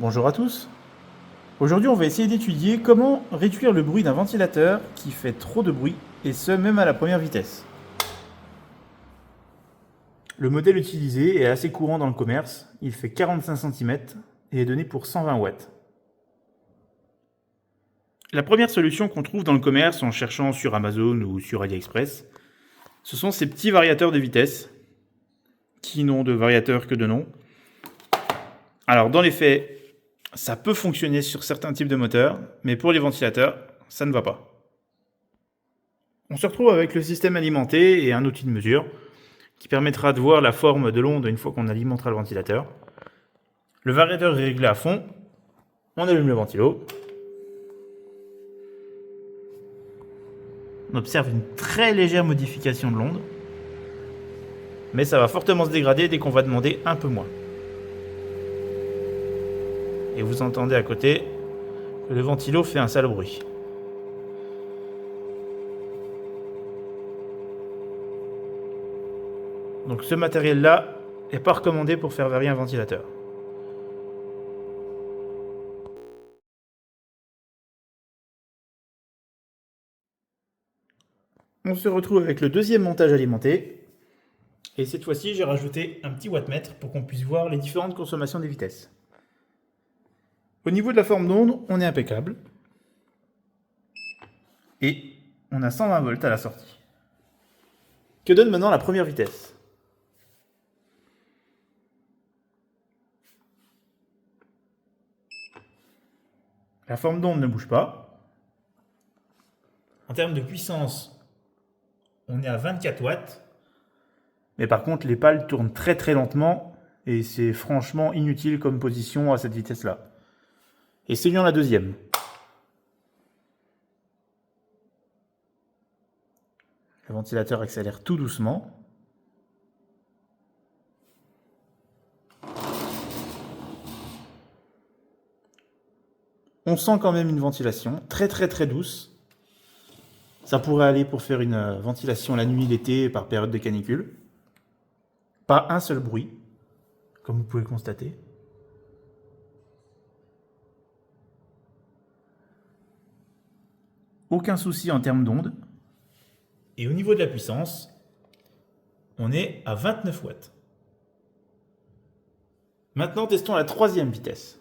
Bonjour à tous. Aujourd'hui, on va essayer d'étudier comment réduire le bruit d'un ventilateur qui fait trop de bruit, et ce même à la première vitesse. Le modèle utilisé est assez courant dans le commerce, il fait 45 cm et est donné pour 120 watts. La première solution qu'on trouve dans le commerce en cherchant sur Amazon ou sur AliExpress, ce sont ces petits variateurs de vitesse, qui n'ont de variateur que de nom. Alors dans les faits, ça peut fonctionner sur certains types de moteurs, mais pour les ventilateurs, ça ne va pas. On se retrouve avec le système alimenté et un outil de mesure qui permettra de voir la forme de l'onde une fois qu'on alimentera le ventilateur. Le variateur est réglé à fond, on allume le ventilo. On observe une très légère modification de l'onde, mais ça va fortement se dégrader dès qu'on va demander un peu moins. Et vous entendez à côté que le ventilo fait un sale bruit. Donc ce matériel-là n'est pas recommandé pour faire varier un ventilateur. On se retrouve avec le deuxième montage alimenté. Et cette fois-ci, j'ai rajouté un petit wattmètre pour qu'on puisse voir les différentes consommations des vitesses. Au niveau de la forme d'onde, on est impeccable. Et on a 120 volts à la sortie. Que donne maintenant la première vitesse ? La forme d'onde ne bouge pas. En termes de puissance, on est à 24 watts. Mais par contre, les pales tournent très très lentement et c'est franchement inutile comme position à cette vitesse-là. Essayons la deuxième. Le ventilateur accélère tout doucement. On sent quand même une ventilation très très très douce. Ça pourrait aller pour faire une ventilation la nuit, l'été, par période de canicule. Pas un seul bruit, comme vous pouvez le constater. Aucun souci en termes d'onde. Et au niveau de la puissance, on est à 29 watts. Maintenant, testons la troisième vitesse.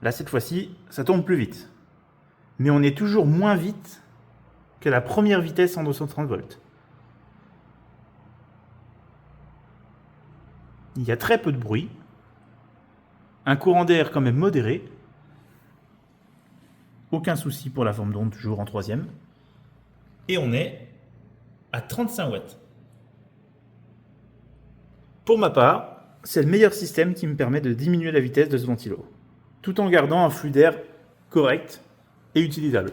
Là, cette fois-ci, ça tourne plus vite. Mais on est toujours moins vite que la première vitesse en 230 volts. Il y a très peu de bruit. Un courant d'air quand même modéré. Aucun souci pour la forme d'onde, toujours en troisième. Et on est à 35 watts. Pour ma part, c'est le meilleur système qui me permet de diminuer la vitesse de ce ventilo, tout en gardant un flux d'air correct et utilisable.